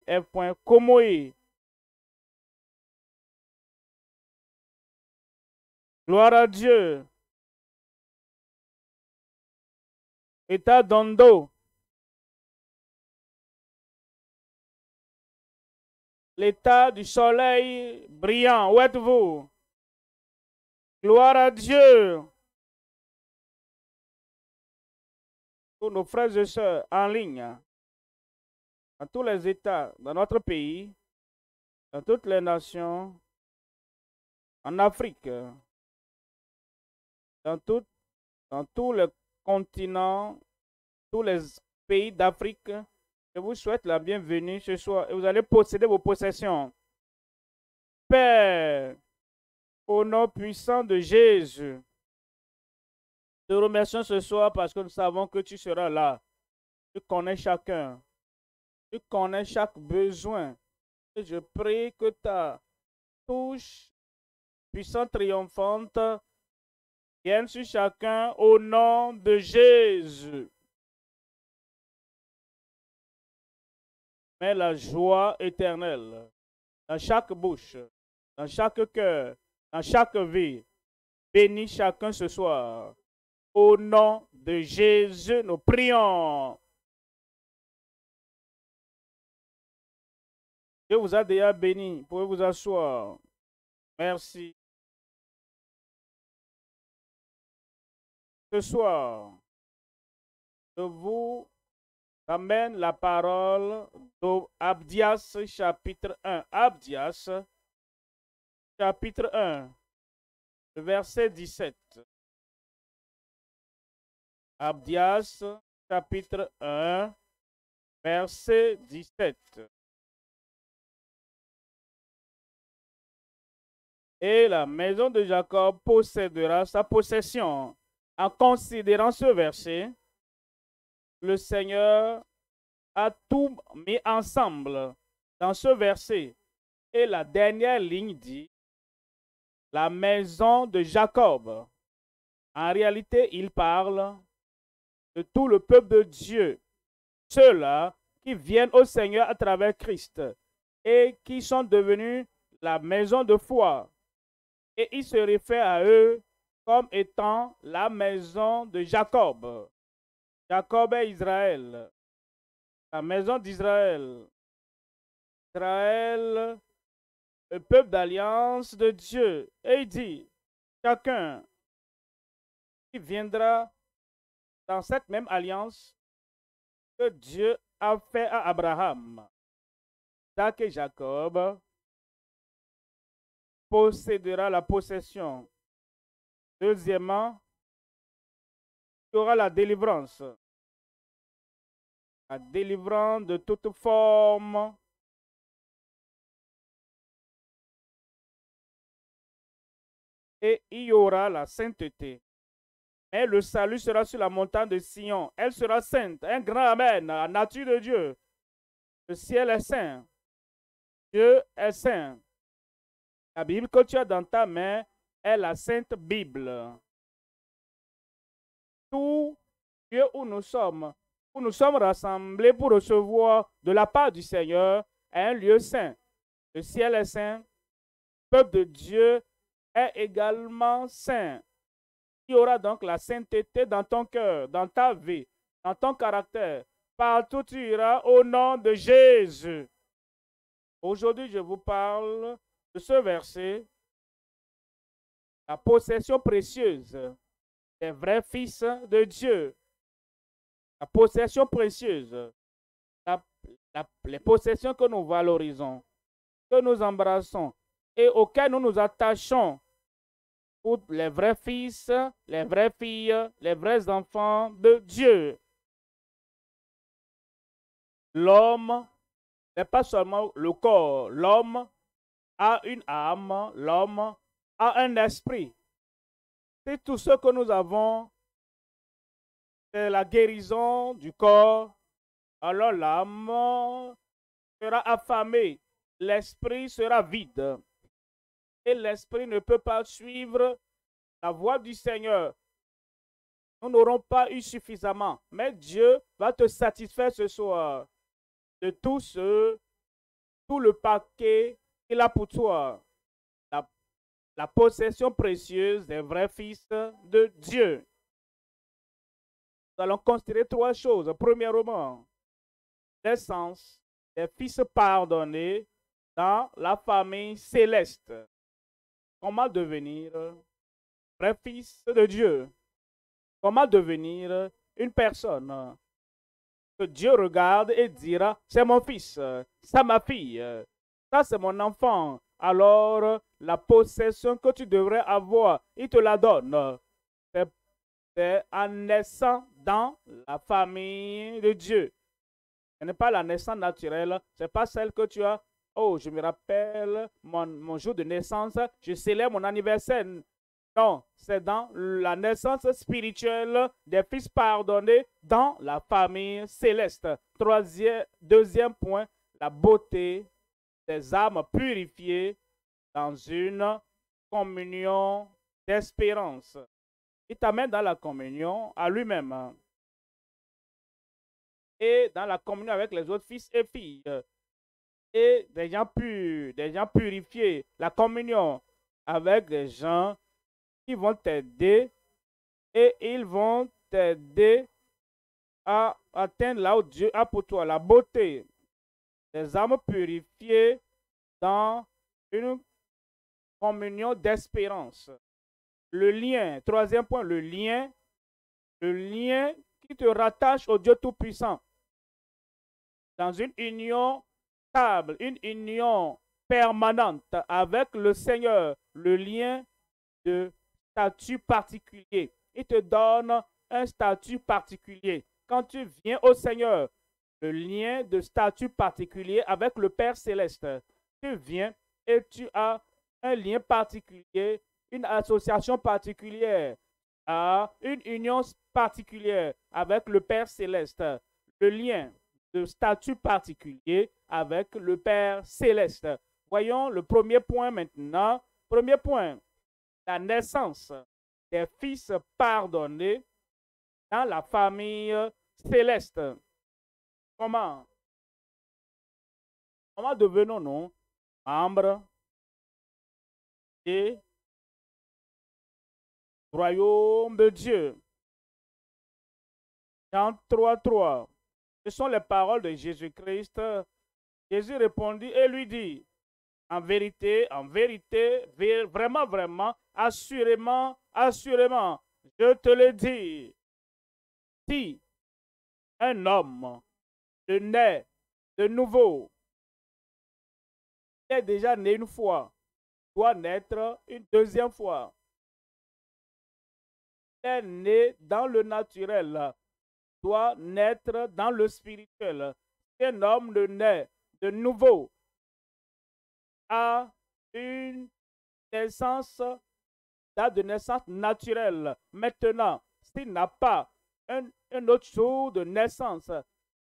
F.Komoe. Gloire à Dieu. État d'Ondo. L'état du soleil brillant. Où êtes-vous? Gloire à Dieu. Pour nos frères et sœurs en ligne, dans tous les États, dans notre pays, dans toutes les nations, en Afrique, dans tous les continents, tous les pays d'Afrique, je vous souhaite la bienvenue ce soir et vous allez posséder vos possessions. Père, au nom puissant de Jésus, te remercions ce soir parce que nous savons que tu seras là. Tu connais chacun. Tu connais chaque besoin. Et je prie que ta touche puissante, triomphante, vienne sur chacun au nom de Jésus. Mets la joie éternelle dans chaque bouche, dans chaque cœur, dans chaque vie. Bénis chacun ce soir. Au nom de Jésus, nous prions. Dieu vous a déjà béni. Vous pouvez vous asseoir. Merci. Ce soir, je vous amène la parole d'Abdias chapitre 1. Abdias chapitre 1, verset 17. Abdias chapitre 1, verset 17. Et la maison de Jacob possédera sa possession. En considérant ce verset, le Seigneur a tout mis ensemble dans ce verset. Et la dernière ligne dit, la maison de Jacob. En réalité, il parle de tout le peuple de Dieu, ceux-là qui viennent au Seigneur à travers Christ et qui sont devenus la maison de foi. Et il se réfère à eux comme étant la maison de Jacob. Jacob est Israël, la maison d'Israël. Israël, le peuple d'alliance de Dieu. Et il dit, chacun qui viendra dans cette même alliance que Dieu a fait à Abraham, Isaac et Jacob, possédera la possession. Deuxièmement, il y aura la délivrance. La délivrance de toute forme et il y aura la sainteté. Mais le salut sera sur la montagne de Sion. Elle sera sainte. Un grand amen. La nature de Dieu. Le ciel est saint. Dieu est saint. La Bible que tu as dans ta main est la Sainte Bible. Tout lieu où nous sommes rassemblés pour recevoir de la part du Seigneur, est un lieu saint. Le ciel est saint. Le peuple de Dieu est également saint. Il y aura donc la sainteté dans ton cœur, dans ta vie, dans ton caractère. Partout tu iras au nom de Jésus. Aujourd'hui, je vous parle de ce verset, la possession précieuse des vrais fils de Dieu. La possession précieuse, les possessions que nous valorisons, que nous embrassons et auxquelles nous nous attachons pour les vrais fils, les vraies filles, les vrais enfants de Dieu. L'homme n'est pas seulement le corps, l'homme a une âme, l'homme a un esprit. C'est tout ce que nous avons, c'est la guérison du corps, alors l'âme sera affamée, l'esprit sera vide. Et l'esprit ne peut pas suivre la voie du Seigneur. Nous n'aurons pas eu suffisamment, mais Dieu va te satisfaire ce soir de tout ce tout le paquet qu'il a pour toi. La possession précieuse des vrais fils de Dieu. Nous allons considérer trois choses. Premièrement, l'essence des fils pardonnés dans la famille céleste. Comment devenir vrai fils de Dieu? Comment devenir une personne que Dieu regarde et dira, c'est mon fils, c'est ma fille, ça c'est mon enfant. Alors, la possession que tu devrais avoir, il te la donne. C'est en naissant dans la famille de Dieu. Ce n'est pas la naissance naturelle, ce n'est pas celle que tu as. Oh, je me rappelle mon jour de naissance, je célèbre mon anniversaire. Non, c'est dans la naissance spirituelle des fils pardonnés dans la famille céleste. Deuxième point, la beauté des âmes purifiées dans une communion d'espérance. Il t'amène dans la communion à lui-même et dans la communion avec les autres fils et filles et des gens purs, des gens purifiés. La communion avec des gens qui vont t'aider et ils vont t'aider à atteindre là où Dieu a pour toi. La beauté des âmes purifiées dans une communion d'espérance. Le lien, troisième point, le lien qui te rattache au Dieu Tout-Puissant. Dans une union stable, une union permanente avec le Seigneur, le lien de statut particulier. Il te donne un statut particulier. Quand tu viens au Seigneur, le lien de statut particulier avec le Père Céleste. Tu viens et tu as un lien particulier, une association particulière, une union particulière avec le Père Céleste. Le lien de statut particulier avec le Père Céleste. Voyons le premier point maintenant. Premier point, la naissance des fils pardonnés dans la famille céleste. Comment devenons-nous membres du royaume de Dieu? Jean 3:3. Ce sont les paroles de Jésus-Christ. Jésus répondit et lui dit, en vérité, vraiment, vraiment, assurément, assurément, je te le dis, si un homme naît de nouveau, il est déjà né une fois, doit naître une deuxième fois. Il est né dans le naturel, doit naître dans le spirituel. Si un homme naît de nouveau, a une naissance, date de naissance naturelle. Maintenant, s'il n'a pas un autre jour de naissance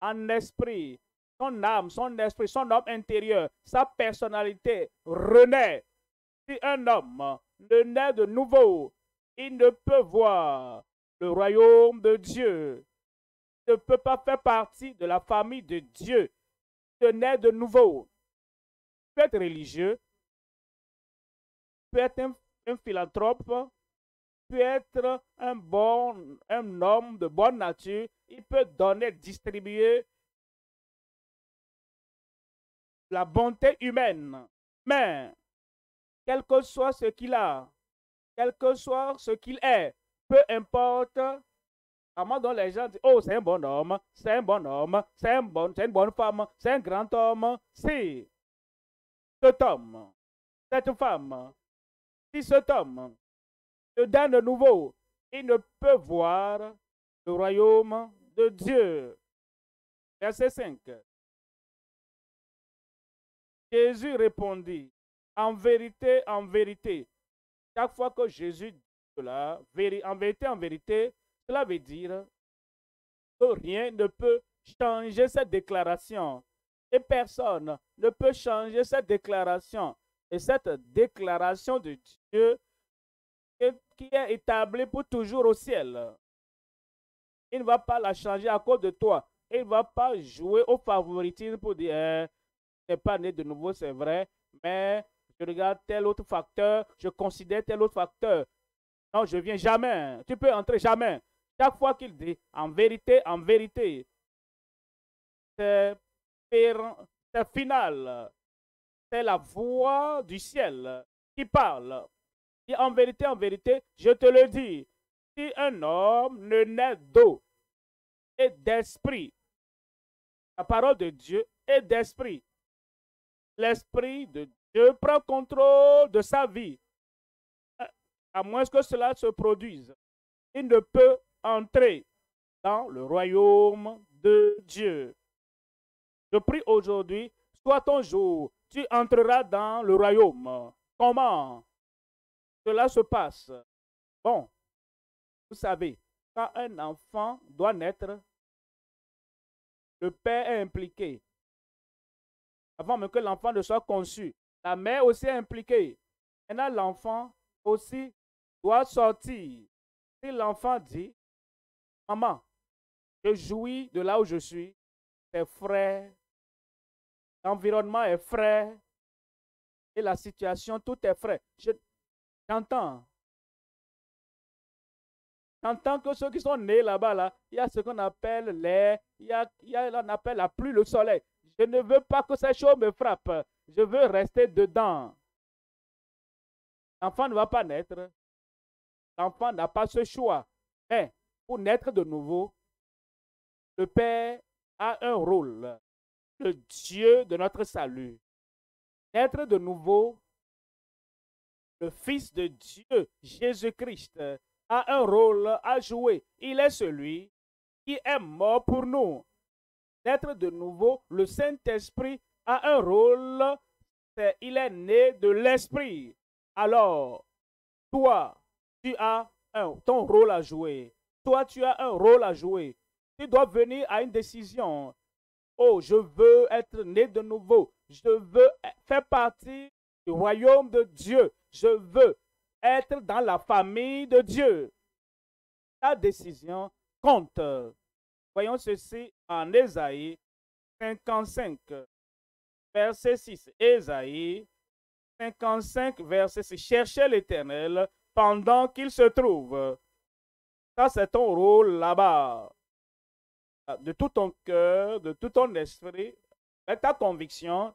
en esprit, son âme, son esprit, son homme intérieur, sa personnalité renaît. Si un homme naît de nouveau, il ne peut voir le royaume de Dieu. Il ne peut pas faire partie de la famille de Dieu. Il naît de nouveau. Il peut être religieux, peut être un philanthrope, peut être un homme de bonne nature, il peut donner, distribuer la bonté humaine. Mais, quel que soit ce qu'il a, quel que soit ce qu'il est, peu importe, à un moment donné, les gens disent, oh, c'est un bon homme, c'est un bon homme, c'est une bonne femme, c'est un grand homme. Si cet homme, cette femme, si cet homme se donne de nouveau, il ne peut voir le royaume de Dieu. Verset 5. Jésus répondit, en vérité, chaque fois que Jésus dit cela, en vérité, cela veut dire que rien ne peut changer cette déclaration. Et personne ne peut changer cette déclaration. Et cette déclaration de Dieu qui est établie pour toujours au ciel. Il ne va pas la changer à cause de toi. Il ne va pas jouer au favoritisme pour dire n'est pas né de nouveau, c'est vrai, mais je regarde tel autre facteur, je considère tel autre facteur. Non, je viens jamais. Tu peux entrer jamais. Chaque fois qu'il dit en vérité, c'est final. C'est la voix du ciel qui parle. Et en vérité, je te le dis, si un homme ne naît d'eau et d'esprit, la parole de Dieu est d'esprit, l'esprit de Dieu prend contrôle de sa vie. À moins que cela se produise, il ne peut entrer dans le royaume de Dieu. Je prie aujourd'hui, soit ton jour, tu entreras dans le royaume. Comment cela se passe? Bon, vous savez, quand un enfant doit naître, le père est impliqué. Avant même que l'enfant ne soit conçu, la mère aussi est impliquée. Maintenant, l'enfant aussi doit sortir. Si l'enfant dit, maman, je jouis de là où je suis, c'est frais, l'environnement est frais, et la situation, tout est frais. J'entends. J'entends que ceux qui sont nés là-bas, là, il y a ce qu'on appelle l'air, il y a on appelle la pluie, le soleil. Je ne veux pas que ces choses me frappent. Je veux rester dedans. L'enfant ne va pas naître. L'enfant n'a pas ce choix. Mais pour naître de nouveau, le Père a un rôle. Le Dieu de notre salut. Naître de nouveau, le Fils de Dieu, Jésus-Christ, a un rôle à jouer. Il est celui qui est mort pour nous. Naître de nouveau, le Saint-Esprit a un rôle. Il est né de l'Esprit. Alors, toi, tu as ton rôle à jouer. Toi, tu as un rôle à jouer. Tu dois venir à une décision. Oh, je veux être né de nouveau. Je veux faire partie du royaume de Dieu. Je veux être dans la famille de Dieu. Ta décision compte. Voyons ceci en Ésaïe 55, verset 6. Ésaïe 55, verset 6. Cherchez l'Éternel pendant qu'il se trouve. Ça, c'est ton rôle là-bas. De tout ton cœur, de tout ton esprit, avec ta conviction,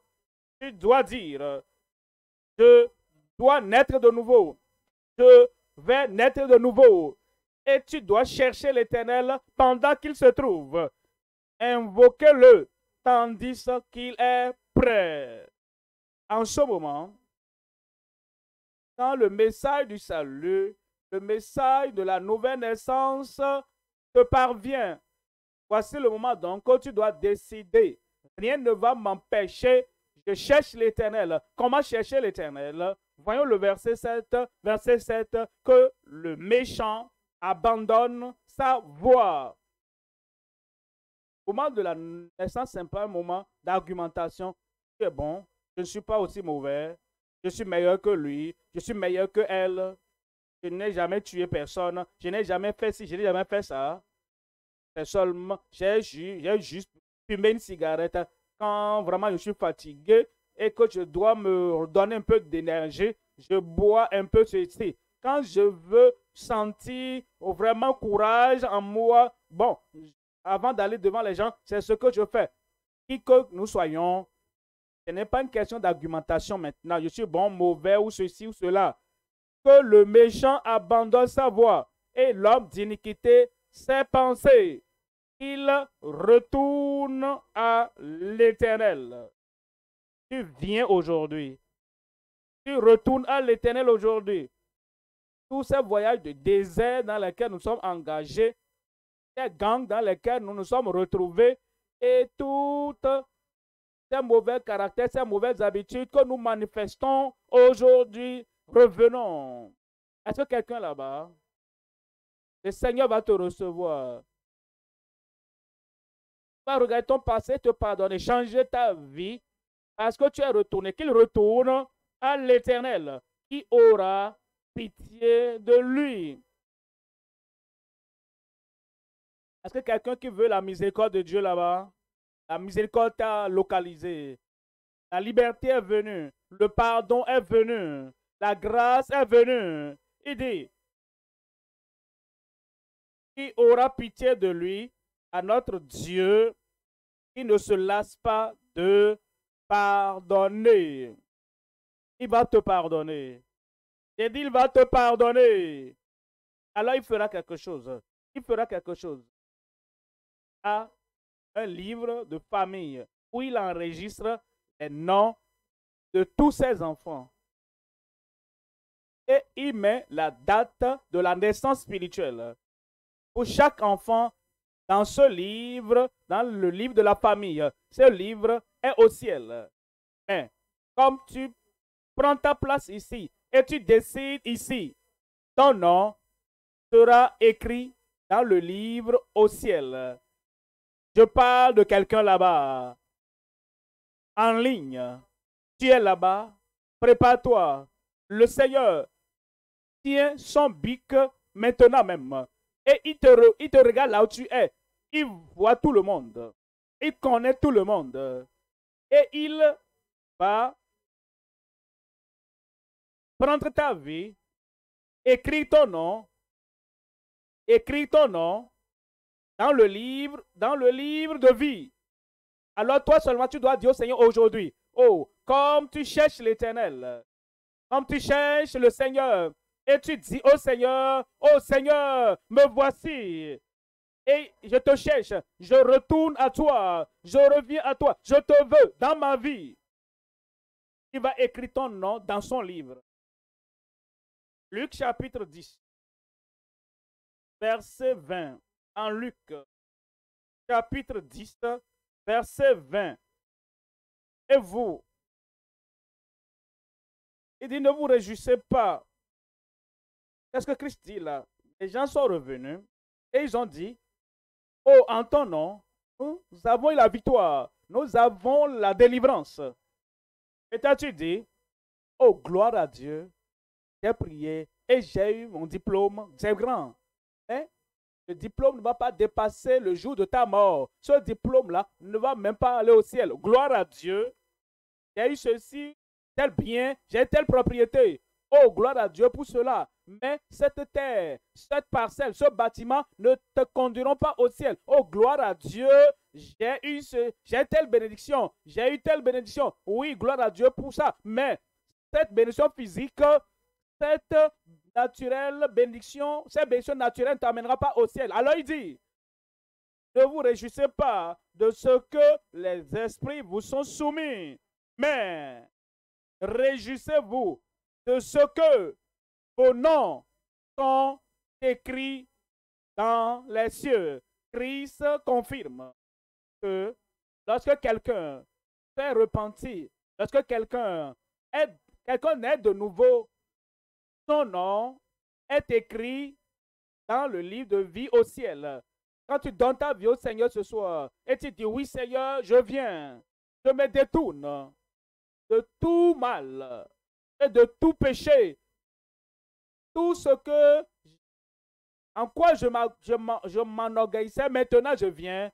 tu dois dire, je dois naître de nouveau. Je vais naître de nouveau. Et tu dois chercher l'Éternel pendant qu'il se trouve. Invoquez-le tandis qu'il est prêt. En ce moment, quand le message du salut, le message de la nouvelle naissance te parvient, voici le moment donc que tu dois décider. Rien ne va m'empêcher. Je cherche l'Éternel. Comment chercher l'Éternel? Voyons le verset 7. Verset 7, que le méchant abandonne sa voie. Au moment de la naissance, c'est pas un moment d'argumentation. C'est bon, je ne suis pas aussi mauvais. Je suis meilleur que lui. Je suis meilleur que elle. Je n'ai jamais tué personne. Je n'ai jamais fait ci, je n'ai jamais fait ça. C'est seulement, j'ai juste fumé une cigarette quand vraiment je suis fatigué et que je dois me donner un peu d'énergie. Je bois un peu ceci. Quand je veux sentir vraiment courage en moi, bon, avant d'aller devant les gens, c'est ce que je fais. Qui que nous soyons, ce n'est pas une question d'argumentation maintenant. Je suis bon, mauvais ou ceci ou cela. Que le méchant abandonne sa voie et l'homme d'iniquité ses pensées. Il retourne à l'Éternel. Tu viens aujourd'hui. Tu retournes à l'Éternel aujourd'hui. Tous ces voyages de désert dans lesquels nous sommes engagés, ces gangs dans lesquels nous nous sommes retrouvés et toutes ces mauvais caractères, ces mauvaises habitudes que nous manifestons aujourd'hui, revenons. Est-ce que quelqu'un là-bas, le Seigneur va te recevoir? Va regarder ton passé, te pardonner, changer ta vie parce que tu es retourné, qu'il retourne à l'Éternel qui aura pitié de lui. Est-ce que quelqu'un qui veut la miséricorde de Dieu là-bas? La miséricorde t'a localisé. La liberté est venue. Le pardon est venu. La grâce est venue. Il dit, qui aura pitié de lui, à notre Dieu, qui ne se lasse pas de pardonner. Il va te pardonner. J'ai dit, il va te pardonner. Alors il fera quelque chose. Il fera quelque chose. À un livre de famille où il enregistre les noms de tous ses enfants. Et il met la date de la naissance spirituelle. Pour chaque enfant, dans ce livre, dans le livre de la famille, ce livre est au ciel. Mais comme tu prends ta place ici et tu décides ici, ton nom sera écrit dans le livre au ciel. Je parle de quelqu'un là-bas, en ligne. Tu es là-bas, prépare-toi. Le Seigneur tient son bic maintenant même. Et il te regarde là où tu es. Il voit tout le monde. Il connaît tout le monde. Et il va prendre ta vie, écrire ton nom dans le livre de vie. Alors toi seulement tu dois dire au Seigneur aujourd'hui, oh, comme tu cherches l'Éternel, comme tu cherches le Seigneur, et tu dis au Seigneur, oh Seigneur, me voici. Et je te cherche, je retourne à toi, je reviens à toi, je te veux dans ma vie. Il va écrire ton nom dans son livre. Luc chapitre 10, verset 20. En Luc chapitre 10, verset 20. Et vous, il dit, ne vous réjouissez pas. Qu'est-ce que Christ dit là? Les gens sont revenus et ils ont dit, oh, en ton nom, nous avons eu la victoire, nous avons la délivrance. Et t'as-tu dit, oh, gloire à Dieu, j'ai prié et j'ai eu mon diplôme, c'est grand. Mais le diplôme ne va pas dépasser le jour de ta mort. Ce diplôme-là ne va même pas aller au ciel. Gloire à Dieu, j'ai eu ceci, tel bien, j'ai telle propriété. Oh, gloire à Dieu pour cela. Mais cette terre, cette parcelle, ce bâtiment ne te conduiront pas au ciel. Oh, gloire à Dieu, j'ai telle bénédiction, j'ai eu telle bénédiction. Oui, gloire à Dieu pour ça. Mais cette bénédiction physique, cette naturelle bénédiction, cette bénédiction naturelle ne t'amènera pas au ciel. Alors il dit, ne vous réjouissez pas de ce que les esprits vous sont soumis, mais réjouissez-vous de ce que vos noms sont écrits dans les cieux. Christ confirme que lorsque quelqu'un s'est repenti, lorsque quelqu'un naît de nouveau, son nom est écrit dans le livre de vie au ciel. Quand tu donnes ta vie au Seigneur ce soir et tu dis, oui Seigneur, je viens, je me détourne de tout mal et de tout péché, tout ce que, en quoi je m'enorgueillissais, maintenant je viens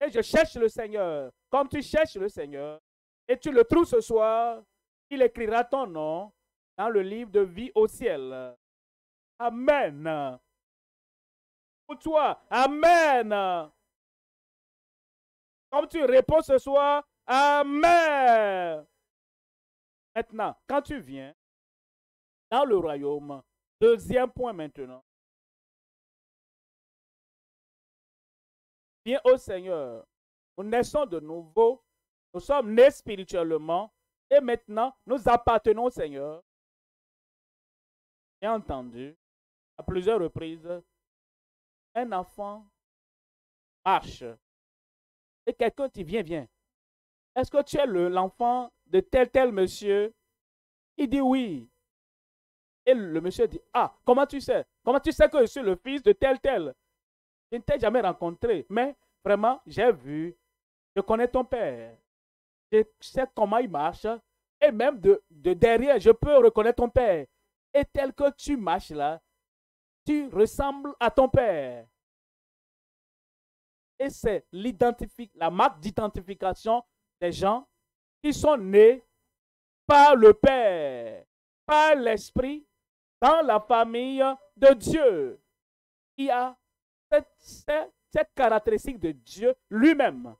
et je cherche le Seigneur. Comme tu cherches le Seigneur et tu le trouves ce soir, il écrira ton nom dans le livre de vie au ciel. Amen. Pour toi, amen. Comme tu réponds ce soir, amen. Maintenant, quand tu viens dans le royaume, deuxième point maintenant, viens au Seigneur. Nous naissons de nouveau, nous sommes nés spirituellement et maintenant nous appartenons au Seigneur. J'ai entendu à plusieurs reprises, un enfant marche et quelqu'un dit, viens. Est-ce que tu es l'enfant de tel monsieur? Il dit oui. Et le monsieur dit, ah, comment tu sais? Comment tu sais que je suis le fils de tel? Je ne t'ai jamais rencontré, mais vraiment, j'ai vu, je connais ton père. Je sais comment il marche. Et même de derrière, je peux reconnaître ton père. Et tel que tu marches là, tu ressembles à ton père. Et c'est la marque d'identification des gens qui sont nés par le Père, par l'Esprit, dans la famille de Dieu. Il y a cette caractéristique de Dieu lui-même.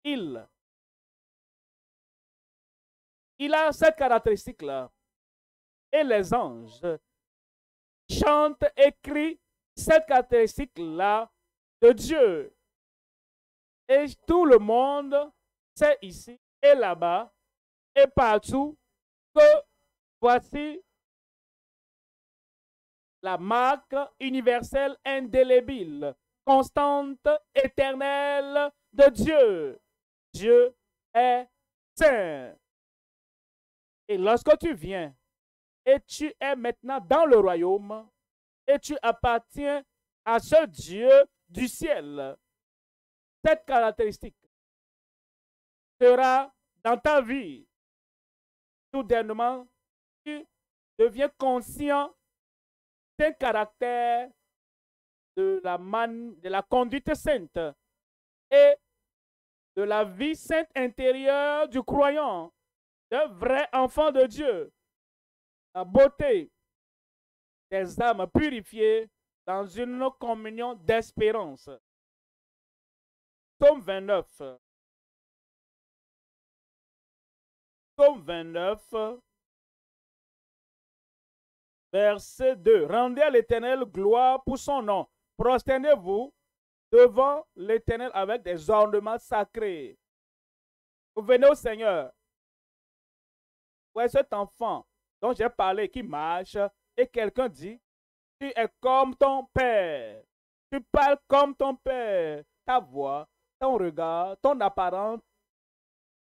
Il a cette caractéristique-là. Et les anges chantent et crient cette caractéristique-là de Dieu. Et tout le monde sait ici et là-bas et partout que voici la marque universelle indélébile, constante, éternelle de Dieu. Dieu est saint. Et lorsque tu viens et tu es maintenant dans le royaume et tu appartiens à ce Dieu du ciel, cette caractéristique sera dans ta vie. Soudainement, tu deviens conscient d'un caractère de la conduite sainte et de la vie sainte intérieure du croyant, d'un vrai enfant de Dieu. La beauté des âmes purifiées dans une communion d'espérance. Psaume 29. Psaume 29, verset 2. Rendez à l'Éternel gloire pour son nom. Prosternez-vous devant l'Éternel avec des ornements sacrés. Vous venez au Seigneur. Ouais, cet enfant dont j'ai parlé qui marche et quelqu'un dit, tu es comme ton père. Tu parles comme ton père. Ta voix, ton regard, ton apparence,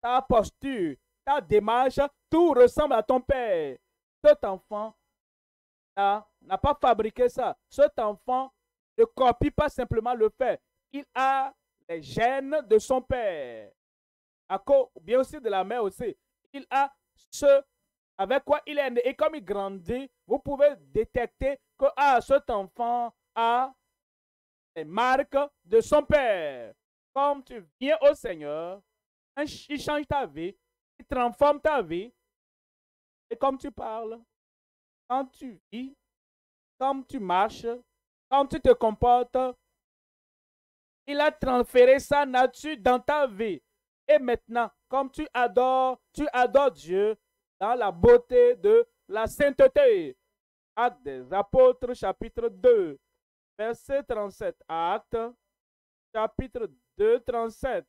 ta posture, ta démarche, tout ressemble à ton père. Cet enfant n'a pas fabriqué ça. Cet enfant ne copie pas simplement le père. Il a les gènes de son père. Bien aussi de la mère aussi. Il a ce avec quoi il est né. Et comme il grandit, vous pouvez détecter que cet enfant a les marques de son père. Comme tu viens au Seigneur, il change ta vie, il transforme ta vie. Et comme tu parles, quand tu vis, comme tu marches, quand tu te comportes, il a transféré sa nature dans ta vie. Et maintenant, comme tu adores Dieu dans la beauté de la sainteté. Actes des Apôtres, chapitre 2, verset 37. Actes, chapitre 2, 37.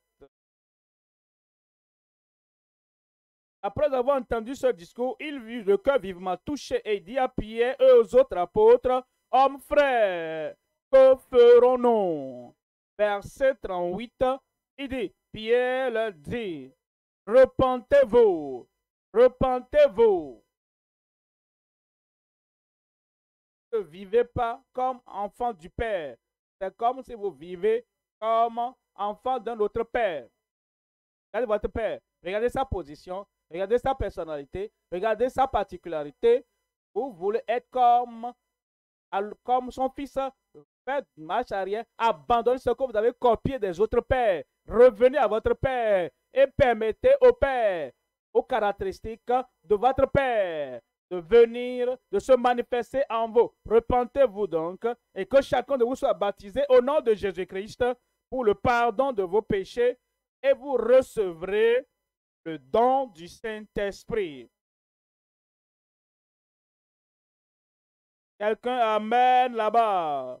Après avoir entendu ce discours, il vit le cœur vivement touché et dit à Pierre et aux autres apôtres, hommes frères, que ferons-nous? Verset 38, il dit, Pierre leur dit, repentez-vous, repentez-vous. Ne vivez pas comme enfant du Père. C'est comme si vous vivez comme enfant d'un autre Père. Regardez votre Père, regardez sa position, regardez sa personnalité, regardez sa particularité. Vous voulez être comme son fils. Faites marche arrière, abandonnez ce que vous avez copié des autres pères. Revenez à votre Père et permettez au Père, aux caractéristiques de votre Père, de venir, de se manifester en vous. Repentez-vous donc et que chacun de vous soit baptisé au nom de Jésus-Christ pour le pardon de vos péchés et vous recevrez le don du Saint-Esprit. Quelqu'un amène là-bas.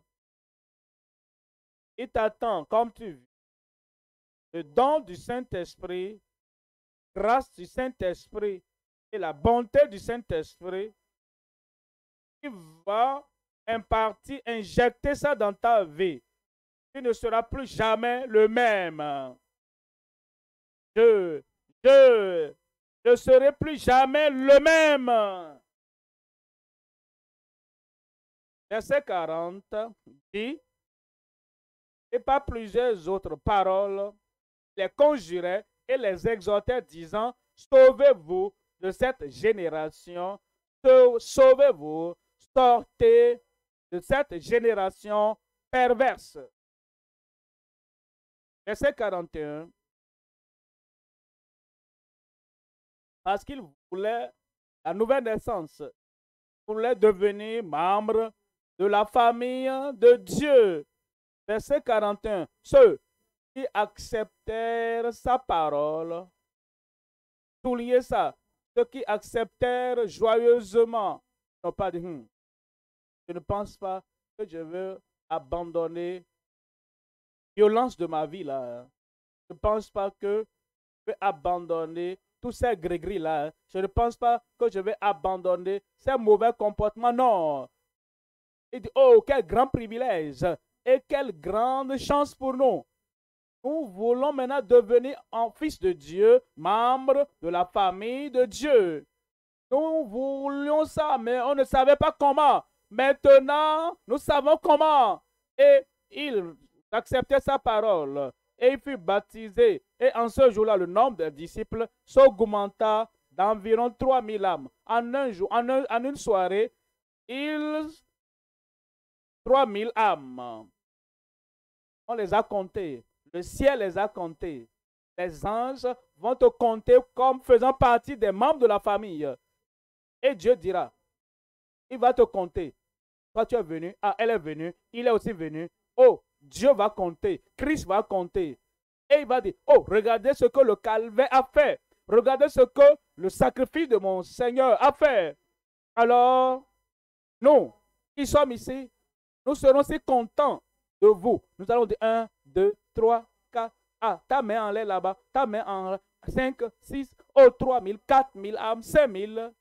Il t'attend comme tu vis. Le don du Saint-Esprit, grâce du Saint-Esprit et la bonté du Saint-Esprit, il va impartir, injecter ça dans ta vie. Tu ne seras plus jamais le même. Je ne serai plus jamais le même. Verset 40 dit, et par plusieurs autres paroles, les conjurait et les exhortait, disant, sauvez-vous de cette génération, sauvez-vous, sortez de cette génération perverse. Verset 41. parce qu'il voulait la nouvelle naissance, voulait devenir membre de la famille de Dieu. Verset 41. Ceux qui acceptèrent sa parole, soulignez ça, ceux qui acceptèrent joyeusement, n'ont pas dit, je ne pense pas que je veux abandonner la violence de ma vie là. Je ne pense pas que je vais abandonner tous ces gris-gris là. Je ne pense pas que je vais abandonner ces mauvais comportements. Non. Il dit, oh, quel grand privilège et quelle grande chance pour nous. Nous voulons maintenant devenir un fils de Dieu, membre de la famille de Dieu. Nous voulions ça, mais on ne savait pas comment. Maintenant, nous savons comment. Et il acceptait sa parole. Et il fut baptisé. Et en ce jour-là, le nombre de disciples s'augmenta d'environ 3000 âmes. En un jour, en une soirée, 3000 âmes. On les a comptés. Le ciel les a comptés. Les anges vont te compter comme faisant partie des membres de la famille. Et Dieu dira, il va te compter. Toi, tu es venu. Ah, elle est venue. Il est aussi venu. Oh, Dieu va compter. Christ va compter. Et il va dire, oh, regardez ce que le calvaire a fait. Regardez ce que le sacrifice de mon Seigneur a fait. Alors, nous qui sommes ici, nous serons si contents de vous. Nous allons dire 1, 2, 3, 4. Ah, ta main en l'air là-bas. Ta main en 5, 6, oh, 3000, 4000 âmes, 5000.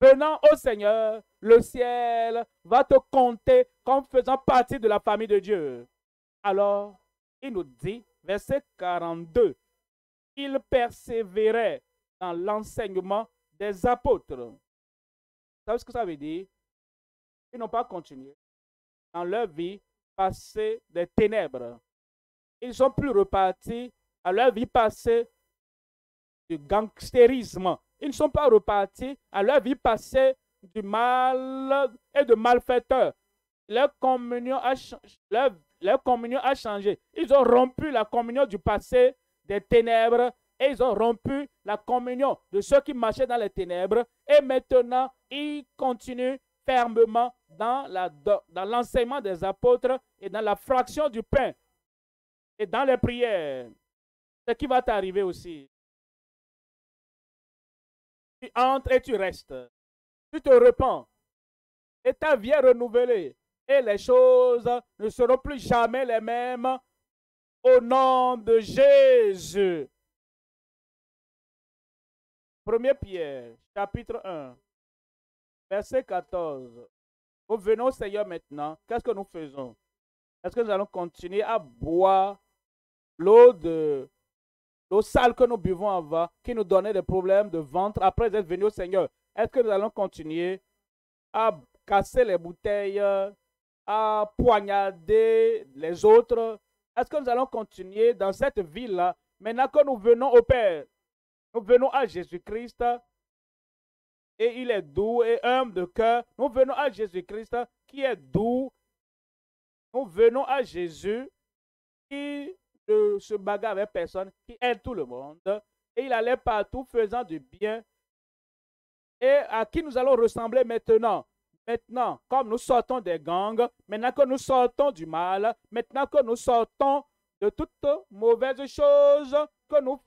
Venant au Seigneur, le ciel va te compter comme faisant partie de la famille de Dieu. Alors, il nous dit, verset 42, il persévérait dans l'enseignement des apôtres. Vous savez ce que ça veut dire? Ils n'ont pas continué dans leur vie passée des ténèbres. Ils sont plus repartis à leur vie passée du gangstérisme. Ils ne sont pas repartis à leur vie passée du mal et de malfaiteurs. Leur communion a changé. Ils ont rompu la communion du passé des ténèbres et ils ont rompu la communion de ceux qui marchaient dans les ténèbres. Et maintenant, ils continuent fermement dans l'enseignement des apôtres et dans la fraction du pain et dans les prières. Ce qui va t'arriver aussi. Tu entres et tu restes. Tu te repens. Et ta vie est renouvelée. Et les choses ne seront plus jamais les mêmes au nom de Jésus. 1 Pierre, chapitre 1, verset 14. Nous venons au Seigneur maintenant. Qu'est-ce que nous faisons? Est-ce que nous allons continuer à boire l'eau sale que nous buvons avant, qui nous donnait des problèmes de ventre après être venus au Seigneur? Est-ce que nous allons continuer à casser les bouteilles, à poignarder les autres? Est-ce que nous allons continuer dans cette vie-là, maintenant que nous venons au Père? Nous venons à Jésus-Christ et il est doux et humble de cœur. Nous venons à Jésus-Christ qui est doux. Nous venons à Jésus qui ne se bagarre avec personne, qui aide tout le monde. Et il allait partout faisant du bien. Et à qui nous allons ressembler maintenant? Maintenant, comme nous sortons des gangs, maintenant que nous sortons du mal, maintenant que nous sortons de toutes mauvaises choses que nous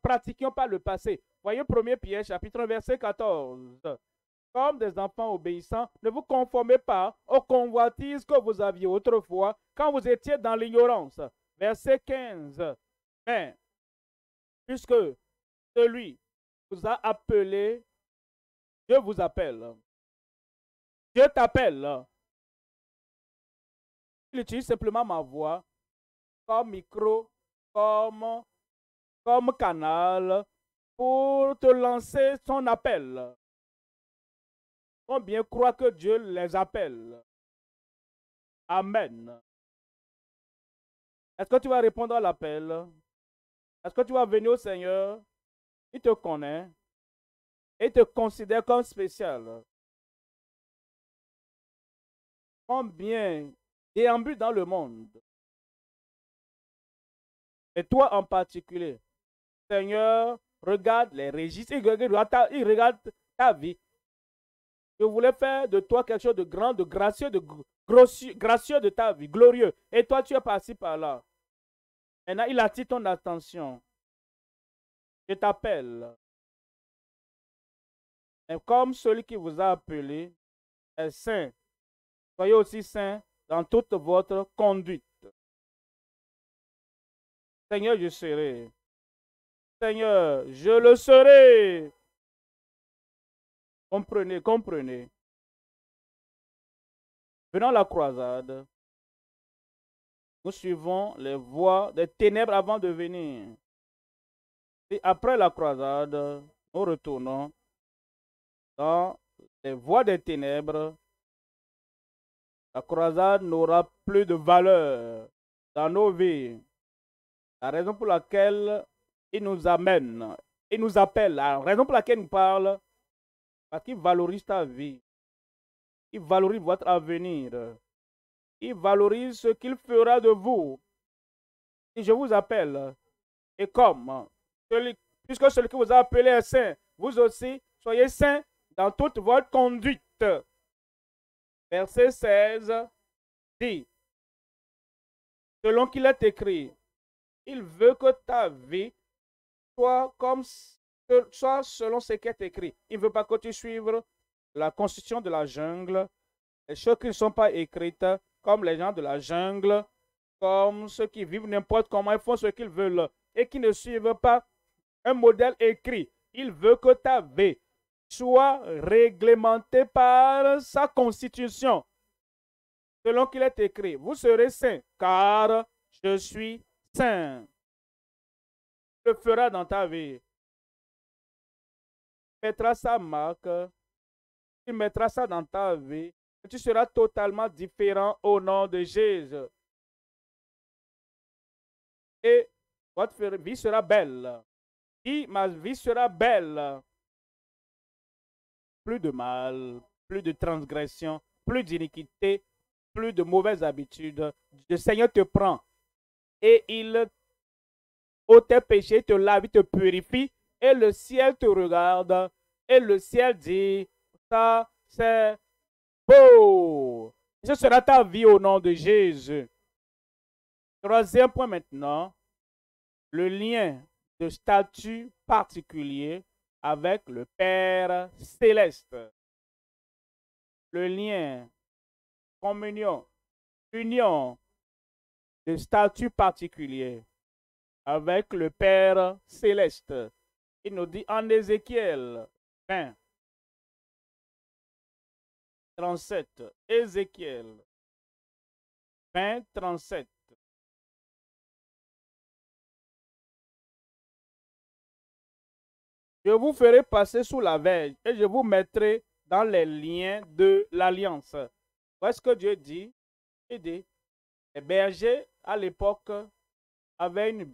pratiquions par le passé. Voyez 1 Pierre, chapitre 1, verset 14. Comme des enfants obéissants, ne vous conformez pas aux convoitises que vous aviez autrefois quand vous étiez dans l'ignorance. Verset 15. Mais, puisque celui vous a appelé, Dieu vous appelle. Dieu t'appelle. Il utilise simplement ma voix comme micro, comme canal pour te lancer son appel. Combien croient que Dieu les appelle? Amen. Est-ce que tu vas répondre à l'appel? Est-ce que tu vas venir au Seigneur? Il te connaît et te considère comme spécial. Combien déambule dans le monde? Et toi en particulier, Seigneur, regarde les registres, il regarde ta vie. Je voulais faire de toi quelque chose de grand, de gracieux, gracieux de ta vie, glorieux. Et toi, tu es passé par là. Maintenant, il attire ton attention. Je t'appelle. Et comme celui qui vous a appelé est saint, soyez aussi saints dans toute votre conduite. Seigneur, je serai. Seigneur, je le serai. Comprenez, comprenez. Venant la croisade, nous suivons les voies des ténèbres avant de venir. Et après la croisade, nous retournons dans les voies des ténèbres. La croisade n'aura plus de valeur dans nos vies. La raison pour laquelle il nous amène, il nous appelle, la raison pour laquelle il nous parle, parce qu'il valorise ta vie. Il valorise votre avenir. Il valorise ce qu'il fera de vous. Et je vous appelle. Et comme, puisque celui qui vous a appelé est saint, vous aussi, soyez saints dans toute votre conduite. Verset 16 dit, selon qu'il est écrit, il veut que ta vie soit selon ce qui est écrit. Il ne veut pas que tu suives la constitution de la jungle, les choses qui ne sont pas écrites, comme les gens de la jungle, comme ceux qui vivent n'importe comment, ils font ce qu'ils veulent et qui ne suivent pas un modèle écrit. Il veut que ta vie soit réglementée par sa constitution. Selon qu'il est écrit, vous serez saints, car je suis saint. Il le fera dans ta vie. Il mettra sa marque, il mettra ça dans ta vie. Tu seras totalement différent au nom de Jésus. Et votre vie sera belle. Et ma vie sera belle. Plus de mal, plus de transgression, plus d'iniquité, plus de mauvaises habitudes. Le Seigneur te prend et il ôte tes péchés, te lave, te purifie et le ciel te regarde et le ciel dit, ça c'est beau. Ce sera ta vie au nom de Jésus. Troisième point maintenant, le lien de statut particulier avec le Père céleste. Le lien, communion, union de statut particulier avec le Père céleste. Il nous dit en Ézéchiel 20, 37, Ézéchiel 20, 37. Je vous ferai passer sous la verge et je vous mettrai dans les liens de l'alliance. Voici ce que Dieu dit. Il dit, les bergers à l'époque avaient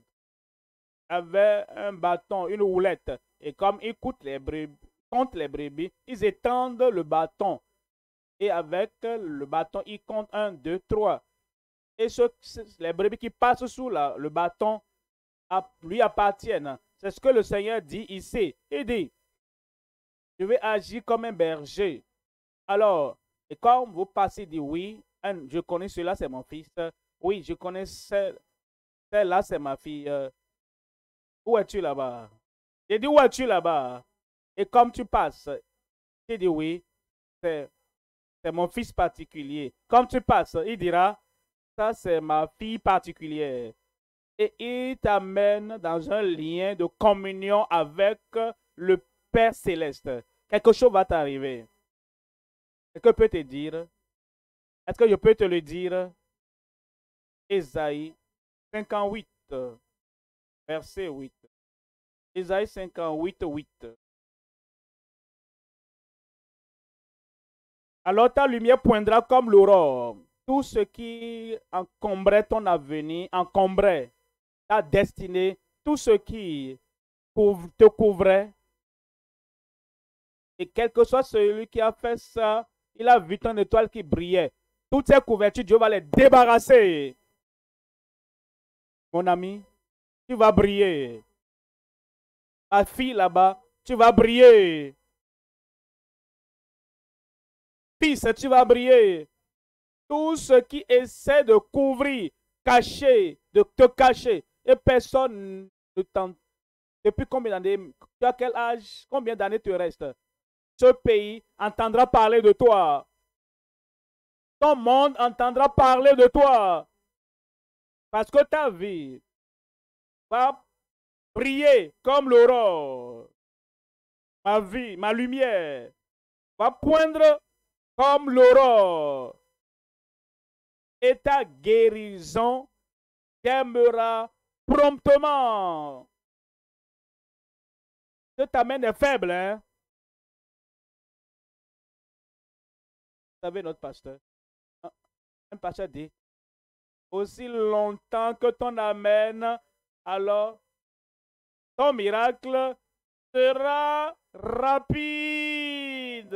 un bâton, une houlette. Et comme ils comptent les brebis, ils étendent le bâton. Et avec le bâton, ils comptent 1, 2, 3. Et les brebis qui passent sous le bâton lui appartiennent. C'est ce que le Seigneur dit ici. Il dit, je vais agir comme un berger. Alors, et comme vous passez, dit oui, je connais cela, c'est mon fils. Oui, je connais celle-là, c'est ma fille. Où es-tu là-bas? J'ai dit, où es-tu là-bas? Et comme tu passes, il dit oui, c'est mon fils particulier. Comme tu passes, il dira, ça c'est ma fille particulière. Et il t'amène dans un lien de communion avec le Père céleste. Quelque chose va t'arriver. Est-ce que je peux te dire? Est-ce que je peux te le dire? Ésaïe 58, verset 8. Ésaïe 58, 8. Alors ta lumière poindra comme l'aurore. Tout ce qui encombrait ton avenir, encombrait ta destinée, tout ce qui te couvrait. Et quel que soit celui qui a fait ça, il a vu ton étoile qui brillait. Toutes ces couvertures, Dieu va les débarrasser. Mon ami, tu vas briller. Ma fille là-bas, tu vas briller. Fils, tu vas briller. Tout ce qui essaie de couvrir, cacher, de te cacher, et personne ne t'entend. Depuis combien d'années, tu as quel âge, combien d'années tu restes? Ce pays entendra parler de toi. Ton monde entendra parler de toi. Parce que ta vie va briller comme l'aurore. Ma vie, ma lumière va poindre comme l'aurore. Et ta guérison viendra promptement. Que ta main est faible, hein? Vous savez, notre pasteur, un pasteur dit, aussi longtemps que ton amène, alors ton miracle sera rapide.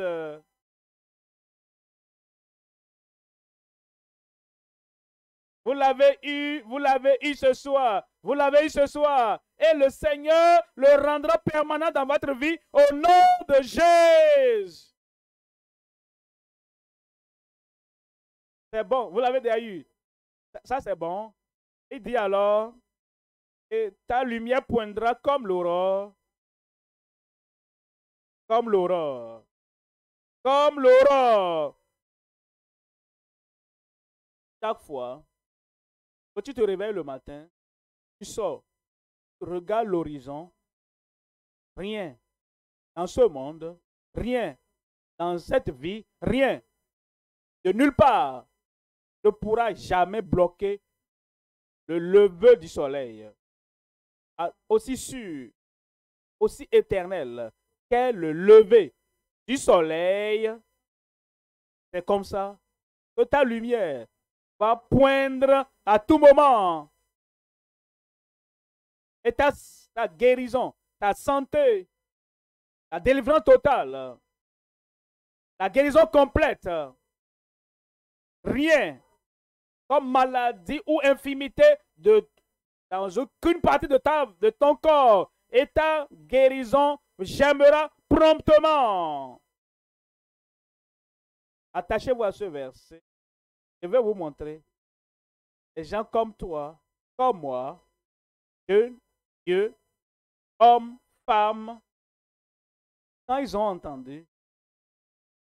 Vous l'avez eu ce soir. Vous l'avez eu ce soir. Et le Seigneur le rendra permanent dans votre vie au nom de Jésus. C'est bon, vous l'avez déjà eu. Ça, c'est bon. Il dit alors, et ta lumière poindra comme l'aurore. Comme l'aurore. Comme l'aurore. Chaque fois que tu te réveilles le matin, tu sors, tu regardes l'horizon, rien dans ce monde, rien dans cette vie, rien de nulle part ne pourra jamais bloquer le lever du soleil. Aussi sûr, aussi éternel qu'est le lever du soleil, c'est comme ça que ta lumière va poindre à tout moment. Et ta guérison, ta santé, la délivrance totale, la guérison complète, rien comme maladie ou infirmité dans aucune partie de ton corps. Et ta guérison viendra promptement. Attachez-vous à ce verset. Je vais vous montrer. Des gens comme toi, comme moi, jeunes, vieux, hommes, femmes, quand ils ont entendu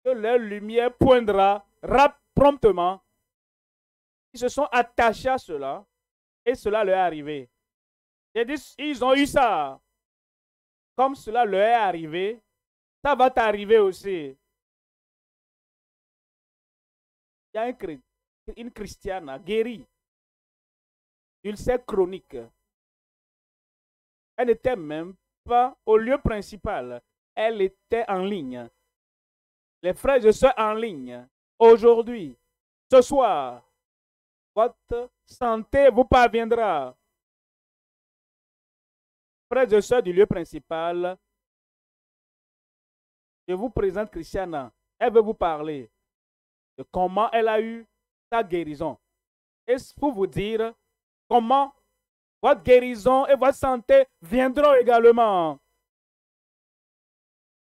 que leur lumière poindra promptement, ils se sont attachés à cela et cela leur est arrivé. Ils ont eu ça. Comme cela leur est arrivé, ça va t'arriver aussi. Il y a une chrétienne guérie d'ulcère chronique. Elle n'était même pas au lieu principal. Elle était en ligne. Les frères et sœurs en ligne. Aujourd'hui, ce soir, votre santé vous parviendra. Frères et sœurs du lieu principal, je vous présente Christiana. Elle veut vous parler de comment elle a eu sa guérison. Et pour vous dire comment votre guérison et votre santé viendront également.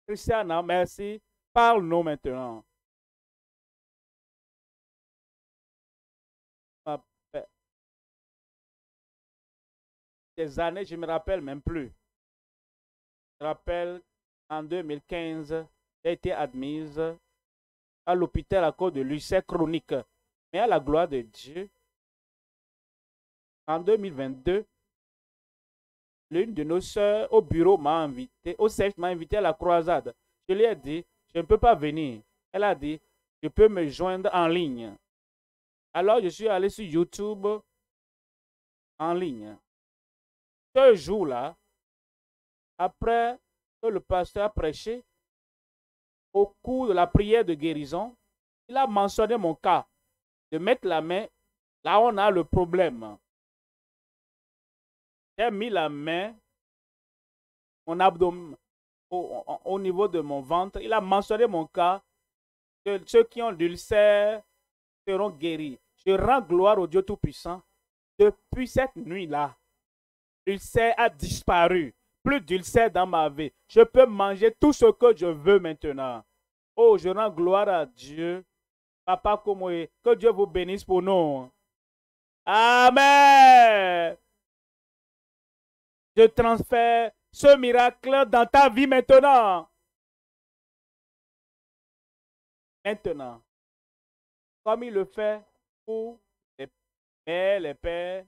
Christiana, merci. Parle-nous maintenant. Des années, je ne me rappelle même plus. Je me rappelle en 2015, j'ai été admise à l'hôpital à cause de l'ulcère chronique. Mais à la gloire de Dieu, en 2022, l'une de nos sœurs au bureau m'a invité, au CEF m'a invité à la croisade. Je lui ai dit, je ne peux pas venir. Elle a dit, je peux me joindre en ligne. Alors, je suis allé sur YouTube en ligne. Ce jour-là, après que le pasteur a prêché, au cours de la prière de guérison, il a mentionné mon cas, de mettre la main là où on a le problème. J'ai mis la main, mon abdomen, au niveau de mon ventre. Il a mentionné mon cas, que ceux qui ont l'ulcère seront guéris. Je rends gloire au Dieu Tout-Puissant. Depuis cette nuit-là, l'ulcère a disparu. plus d'ulcères dans ma vie. Je peux manger tout ce que je veux maintenant. Oh, je rends gloire à Dieu. Papa Komoé, que Dieu vous bénisse pour nous. Amen. Je transfère ce miracle dans ta vie maintenant. Maintenant. Comme il le fait pour les mères, les pères,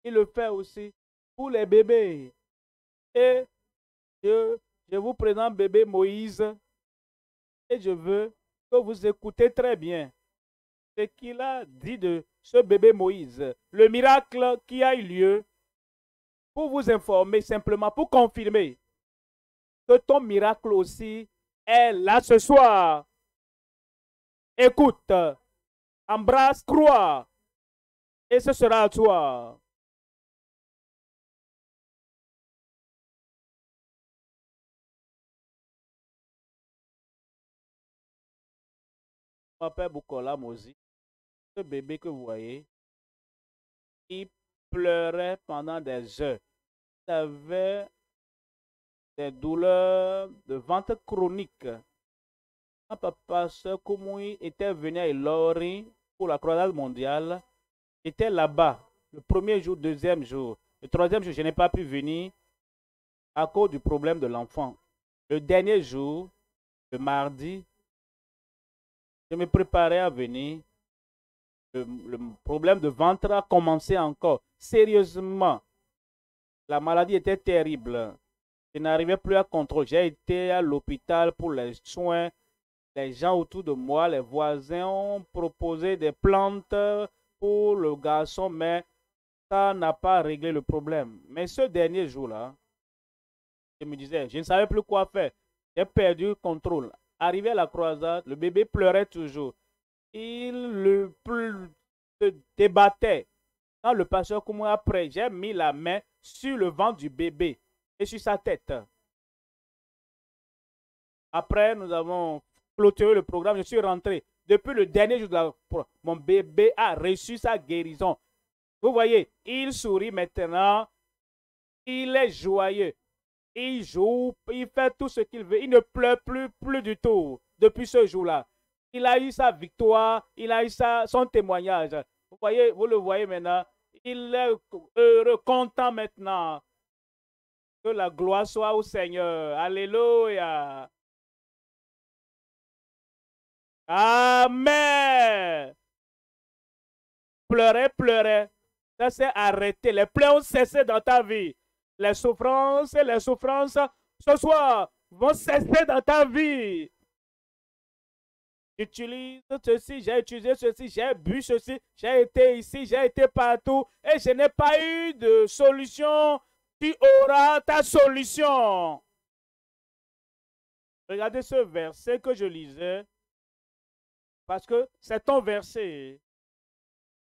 il le fait aussi pour les bébés. Et je vous présente bébé Moïse. Et je veux que vous écoutez très bien ce qu'il a dit de ce bébé Moïse. Le miracle qui a eu lieu, pour vous informer simplement, pour confirmer que ton miracle aussi est là ce soir. Écoute, embrasse, crois, et ce sera à toi. Je m'appelle Bukola Mozi. Ce bébé que vous voyez, il pleurait pendant des heures. Il avait des douleurs de ventre chroniques. Quand papa Sœur Koumoui était venu à Ilori pour la croisade mondiale, j'étais là-bas le premier jour, deuxième jour. Le troisième jour, je n'ai pas pu venir à cause du problème de l'enfant. Le dernier jour, le mardi, je me préparais à venir. Le problème de ventre a commencé encore. Sérieusement, la maladie était terrible. Je n'arrivais plus à contrôler. J'ai été à l'hôpital pour les soins. Les gens autour de moi, les voisins ont proposé des plantes pour le garçon, mais ça n'a pas réglé le problème. Mais ce dernier jour-là, je me disais, je ne savais plus quoi faire. J'ai perdu le contrôle. Arrivé à la croisade, le bébé pleurait toujours. Il se débattait. Quand le pasteur Koumoui après, j'ai mis la main sur le ventre du bébé et sur sa tête. Après, nous avons clôturé le programme. Je suis rentré. Depuis le dernier jour mon bébé a reçu sa guérison. Vous voyez, il sourit maintenant. Il est joyeux. Il joue, il fait tout ce qu'il veut. Il ne pleure plus du tout depuis ce jour-là. Il a eu sa victoire, il a eu son témoignage. Vous voyez, vous le voyez maintenant. Il est heureux, content maintenant. Que la gloire soit au Seigneur. Alléluia. Amen. Pleurer. Ça s'est arrêté. Les pleurs ont cessé dans ta vie. Les souffrances, ce soir, vont cesser dans ta vie. J'utilise ceci, j'ai utilisé ceci, j'ai bu ceci, j'ai été ici, j'ai été partout et je n'ai pas eu de solution. Tu auras ta solution. Regardez ce verset que je lisais parce que c'est ton verset.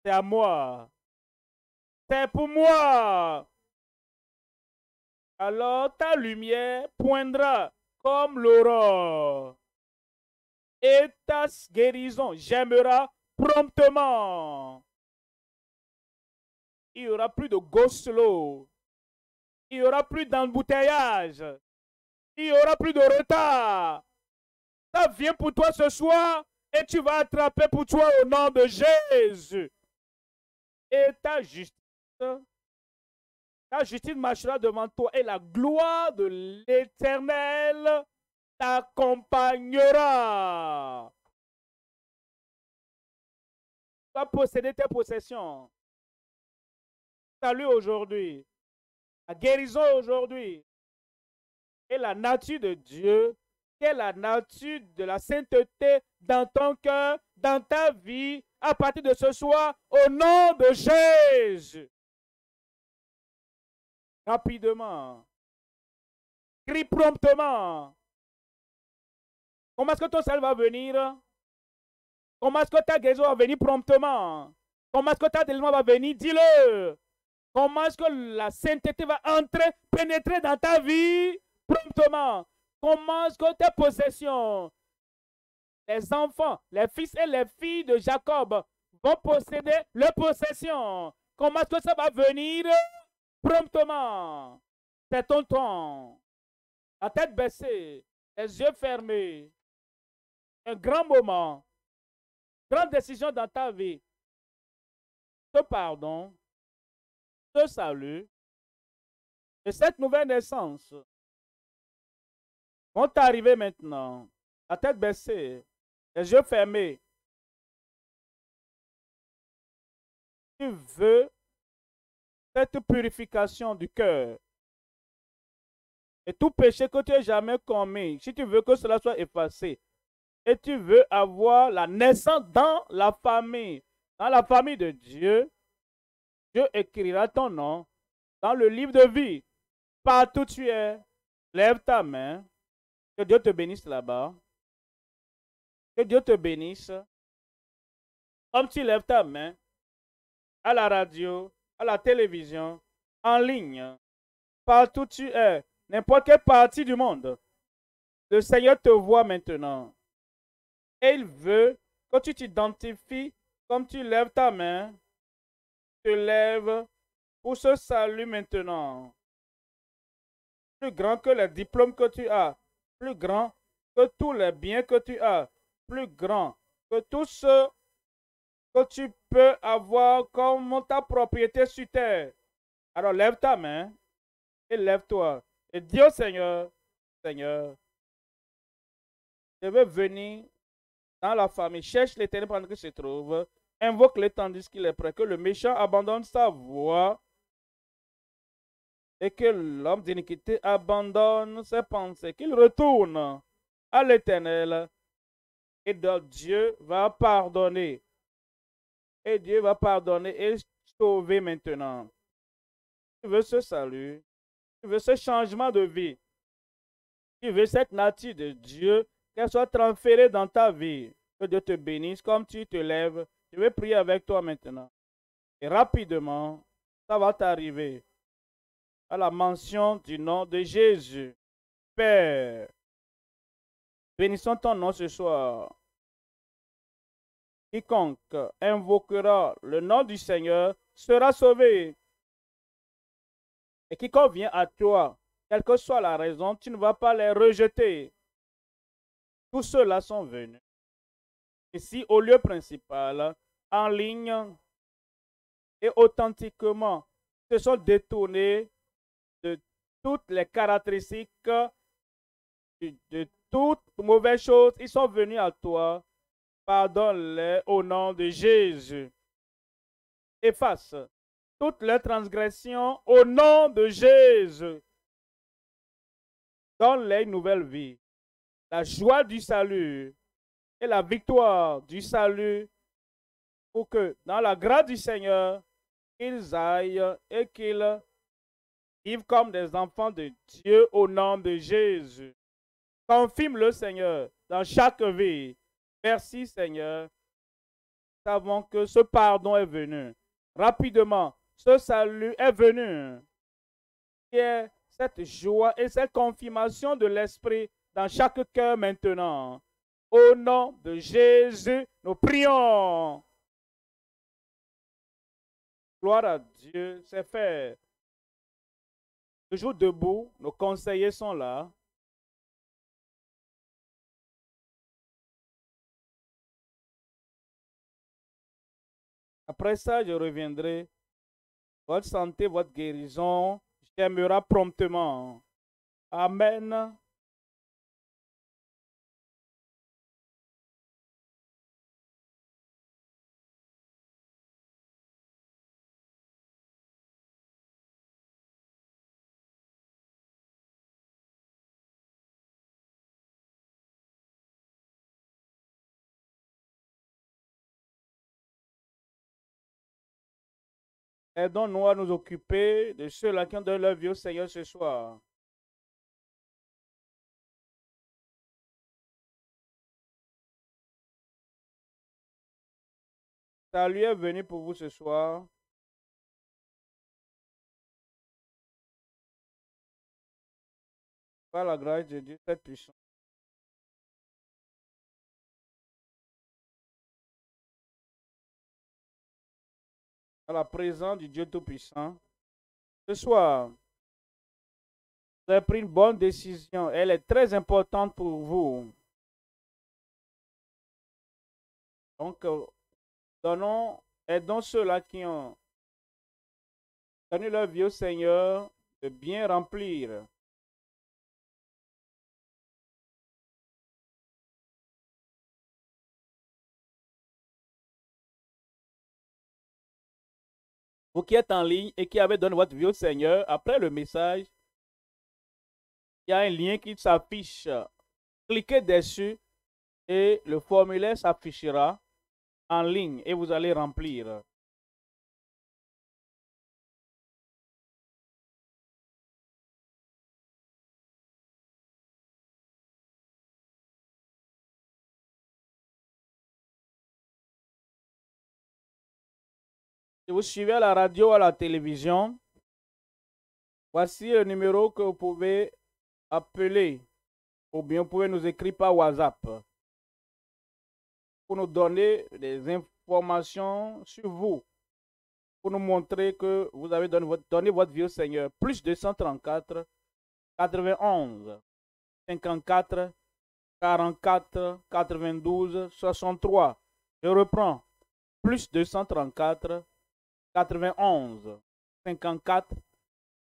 C'est à moi. C'est pour moi. Alors ta lumière poindra comme l'aurore. Et ta guérison j'aimera promptement. Il n'y aura plus de go-slow. Il n'y aura plus d'embouteillage. Il n'y aura plus de retard. Ça vient pour toi ce soir et tu vas attraper pour toi au nom de Jésus. Et ta justice marchera devant toi et la gloire de l'Éternel t'accompagnera. Tu vas posséder tes possessions. Salut aujourd'hui. La guérison aujourd'hui. Et la nature de Dieu, quelle est la nature de la sainteté dans ton cœur, dans ta vie, à partir de ce soir, au nom de Jésus. Rapidement. Crie promptement. Comment est-ce que ton salut va venir? Comment est-ce que ta guérison va venir promptement? Comment est-ce que ta délivrance va venir? Dis-le. Comment est-ce que la sainteté va entrer, pénétrer dans ta vie promptement? Comment est-ce que tes possessions, les enfants, les fils et les filles de Jacob vont posséder leurs possessions? Comment est-ce que ça va venir promptement? C'est ton temps. La tête baissée, les yeux fermés. Un grand moment, grande décision dans ta vie. Ce pardon, ce salut et cette nouvelle naissance vont t'arriver maintenant. La tête baissée, les yeux fermés. Tu veux cette purification du cœur. Et tout péché que tu n'as jamais commis, si tu veux que cela soit effacé, et tu veux avoir la naissance dans la famille de Dieu, Dieu écrira ton nom dans le livre de vie. Partout où tu es, lève ta main. Que Dieu te bénisse là-bas. Que Dieu te bénisse. Comme tu lèves ta main, à la radio, à la télévision, en ligne, partout où tu es, n'importe quelle partie du monde, le Seigneur te voit maintenant. Et il veut que tu t'identifies comme tu lèves ta main, te lèves pour ce salut maintenant. Plus grand que les diplômes que tu as, plus grand que tous les biens que tu as, plus grand que tout ce que tu peux avoir comme ta propriété sur terre. Alors lève ta main et lève-toi et dis au Seigneur, Seigneur, je veux venir dans la famille, cherche l'Éternel pendant qu'il se trouve, invoque-le tandis qu'il est prêt, que le méchant abandonne sa voie et que l'homme d'iniquité abandonne ses pensées, qu'il retourne à l'Éternel et Dieu va pardonner. Et Dieu va pardonner et sauver maintenant. Tu veux ce salut, tu veux ce changement de vie, tu veux cette nature de Dieu, qu'elle soit transférée dans ta vie. Que Dieu te bénisse comme tu te lèves. Je vais prier avec toi maintenant. Et rapidement, ça va t'arriver à la mention du nom de Jésus. Père, bénissons ton nom ce soir. Quiconque invoquera le nom du Seigneur sera sauvé. Et quiconque vient à toi, quelle que soit la raison, tu ne vas pas les rejeter. Tous ceux-là sont venus ici au lieu principal, en ligne et authentiquement, se sont détournés de toutes les caractéristiques, de toutes mauvaises choses. Ils sont venus à toi. Pardonne-les au nom de Jésus. Efface toutes les transgressions au nom de Jésus. Donne-les une nouvelle vie. La joie du salut et la victoire du salut pour que dans la grâce du Seigneur, ils aillent et qu'ils vivent comme des enfants de Dieu au nom de Jésus. Confirme le Seigneur dans chaque vie. Merci Seigneur. Nous savons que ce pardon est venu. Rapidement, ce salut est venu. Il y a cette joie et cette confirmation de l'Esprit dans chaque cœur maintenant. Au nom de Jésus, nous prions. Gloire à Dieu, c'est fait. Toujours debout, nos conseillers sont là. Après ça, je reviendrai. Votre santé, votre guérison germera promptement. Amen. Aidons-nous à nous occuper de ceux-là qui ont donné leur vie au Seigneur ce soir. Salut est venu pour vous ce soir. Par la grâce de Dieu, cette puissance. À la présence du Dieu Tout-Puissant. Ce soir, Vous avez pris une bonne décision. Elle est très importante pour vous. Donc, aidons ceux-là qui ont donné leur vie au Seigneur de bien remplir. Vous qui êtes en ligne et qui avez donné votre vie au Seigneur, après le message, il y a un lien qui s'affiche. Cliquez dessus et le formulaire s'affichera en ligne et vous allez remplir. Si vous suivez à la radio ou à la télévision, voici le numéro que vous pouvez appeler ou bien vous pouvez nous écrire par WhatsApp pour nous donner des informations sur vous, pour nous montrer que vous avez donné votre vie au Seigneur. Plus 234 91 54 44 92 63. Je reprends. Plus 234 91 54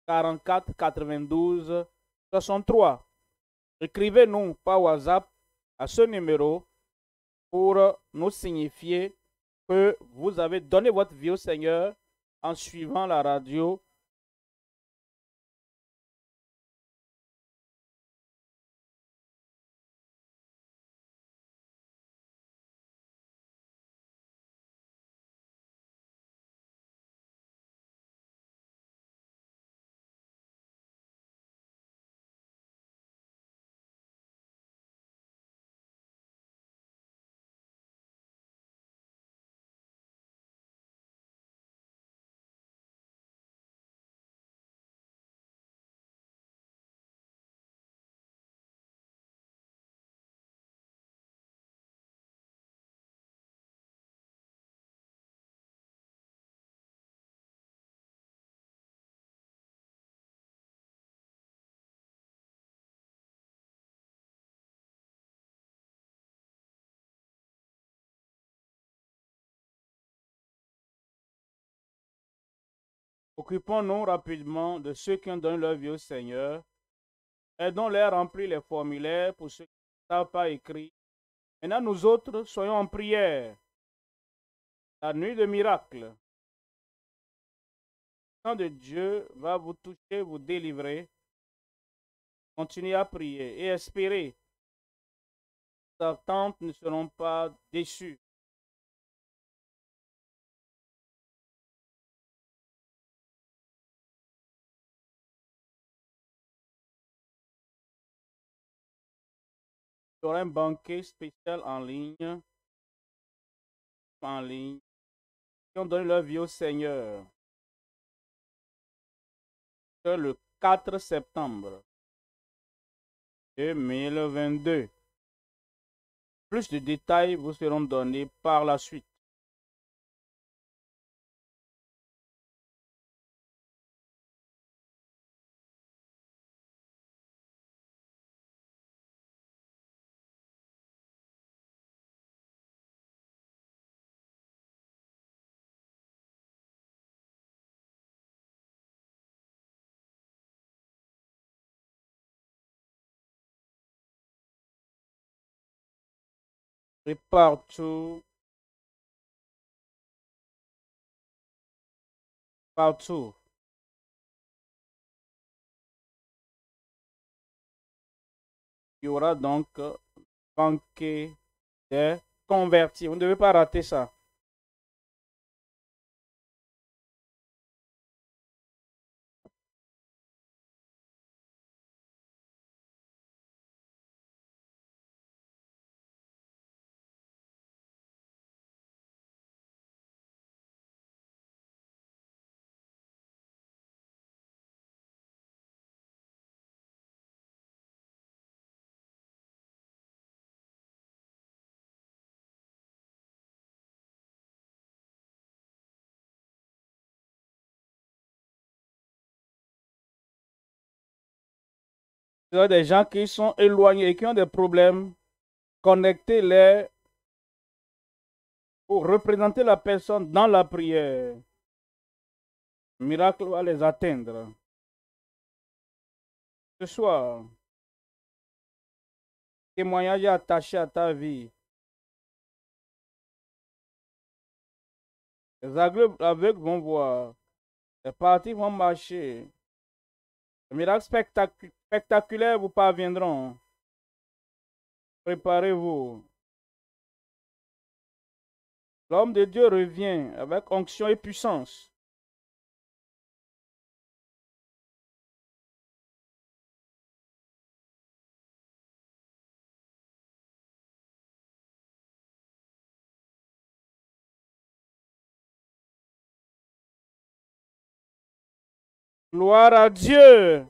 44 92 63. Écrivez-nous par WhatsApp à ce numéro pour nous signifier que vous avez donné votre vie au Seigneur en suivant la radio. Occupons-nous rapidement de ceux qui ont donné leur vie au Seigneur. Aidons-les à remplir les formulaires pour ceux qui ne savent pas écrire. Maintenant, nous autres, soyons en prière. La nuit de miracle. Le sang de Dieu va vous toucher, vous délivrer. Continuez à prier et espérer. Vos attentes ne seront pas déçues. Il y aura un banquet spécial en ligne. Qui ont donné leur vie au Seigneur. Le 4 septembre 2022. Plus de détails vous seront donnés par la suite. Et partout. Il y aura donc banquet des convertis. Vous ne devez pas rater ça. Il y a des gens qui sont éloignés et qui ont des problèmes. Connectez-les pour représenter la personne dans la prière. Le miracle va les atteindre. Ce soir, témoignage est attaché à ta vie. Les aveugles vont voir. Les partis vont marcher. Les miracles spectaculaires vous parviendront. Préparez-vous. L'homme de Dieu revient avec onction et puissance. Gloire à Dieu.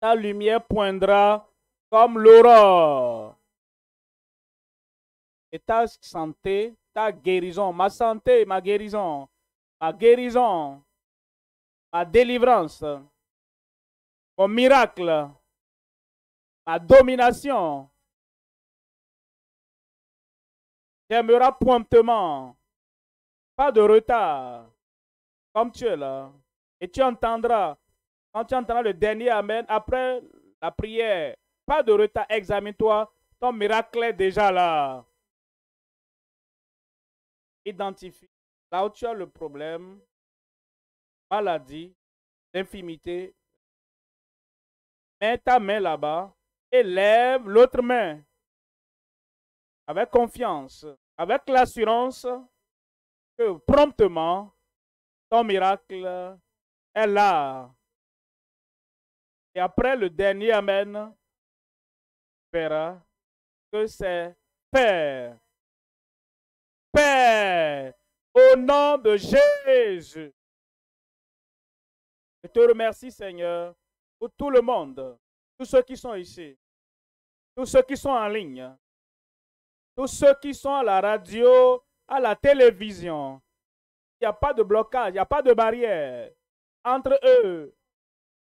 Ta lumière poindra comme l'aurore. Et ta santé, ta guérison, ma santé, ma guérison, ma délivrance, mon miracle, ma domination, viendra promptement. Pas de retard, comme tu es là. Et tu entendras, quand tu entendras le dernier Amen, après la prière, pas de retard, examine-toi, ton miracle est déjà là. Identifie là où tu as le problème, maladie, infirmité. Mets ta main là-bas et lève l'autre main avec confiance, avec l'assurance que promptement, ton miracle est là. Et après le dernier Amen, tu verras que c'est Père. Père, au nom de Jésus. Je te remercie, Seigneur, pour tout le monde, tous ceux qui sont ici, tous ceux qui sont en ligne, tous ceux qui sont à la radio, à la télévision. Il n'y a pas de blocage, il n'y a pas de barrière entre eux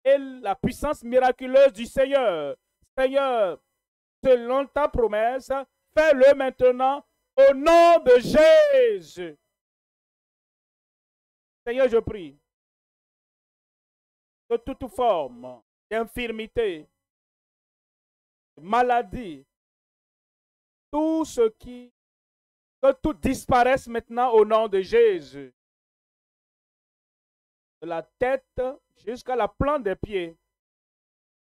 et la puissance miraculeuse du Seigneur. Seigneur, selon ta promesse, fais-le maintenant au nom de Jésus. Seigneur, je prie de toute forme d'infirmité, maladie, tout ce qui, que tout disparaisse maintenant au nom de Jésus. De la tête jusqu'à la plante des pieds,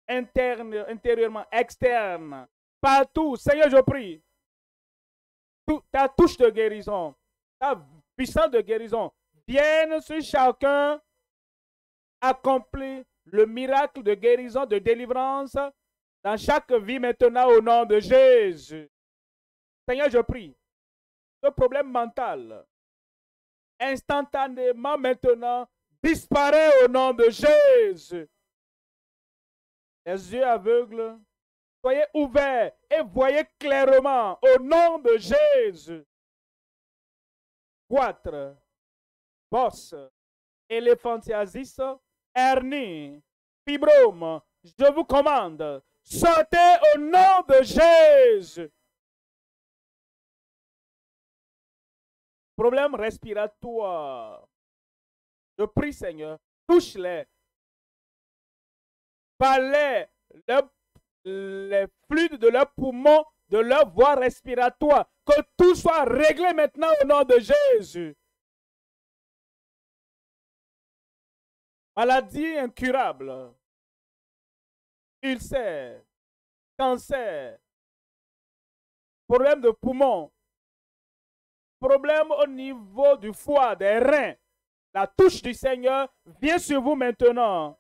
interne, intérieurement, externe, partout. Seigneur, je prie. Ta touche de guérison, ta puissance de guérison, vienne sur chacun accomplir le miracle de guérison, de délivrance dans chaque vie maintenant au nom de Jésus. Seigneur, je prie. Ce problème mental, instantanément maintenant, disparaît au nom de Jésus. Les yeux aveugles, soyez ouverts et voyez clairement au nom de Jésus. Goitre, bosse, éléphantiasis, hernie, fibrome, je vous commande, sortez au nom de Jésus. Problème respiratoire. Je prie, Seigneur, touche-les. Parlez les fluides de leurs poumons, de leur voie respiratoire. Que tout soit réglé maintenant au nom de Jésus. Maladie incurable. Ulcère. Cancer. Problème de poumon. Problème au niveau du foie, des reins. La touche du Seigneur vient sur vous maintenant.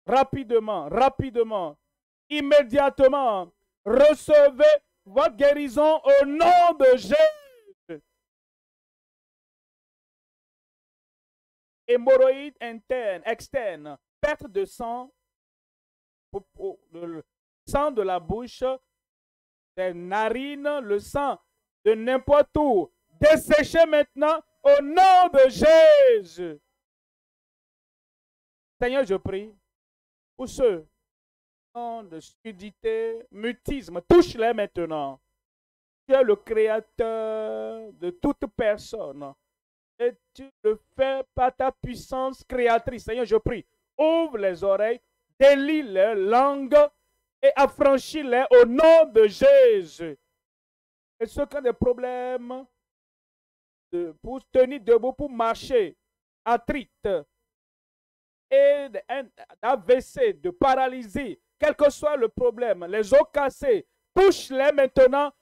Rapidement, rapidement, immédiatement, recevez votre guérison au nom de Jésus. Hémorroïdes internes, externes, perte de sang, le sang de la bouche, des narines, le sang de n'importe où, desséché maintenant au nom de Jésus. Seigneur, je prie pour ceux de surdité, mutisme, touche-les maintenant. Tu es le créateur de toute personne. Et tu le fais par ta puissance créatrice. Seigneur, je prie, ouvre les oreilles, délie les langues et affranchis-les au nom de Jésus. Et ceux qui ont des problèmes pour tenir debout, pour marcher, arthrite et d'AVC, de paralysie, quel que soit le problème, les os cassés, touche-les maintenant,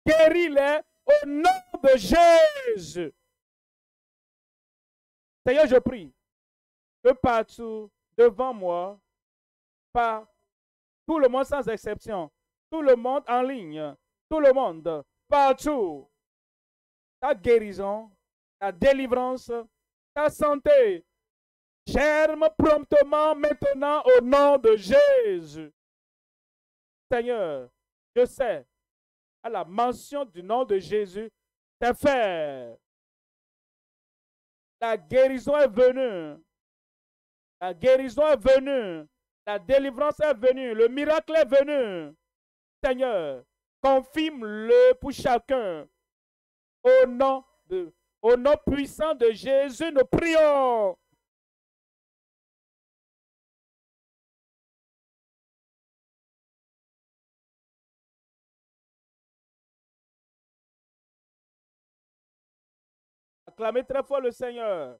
guéris-les au nom de Jésus. Seigneur, je prie que partout devant moi, par tout le monde sans exception, tout le monde en ligne, tout le monde, partout, ta guérison, ta délivrance, ta santé, germe promptement maintenant au nom de Jésus. Seigneur, je sais, à la mention du nom de Jésus, c'est fait. La guérison est venue. La guérison est venue. La délivrance est venue. Le miracle est venu. Seigneur, confirme-le pour chacun. Au nom puissant de Jésus, nous prions. Acclamez très fort le Seigneur.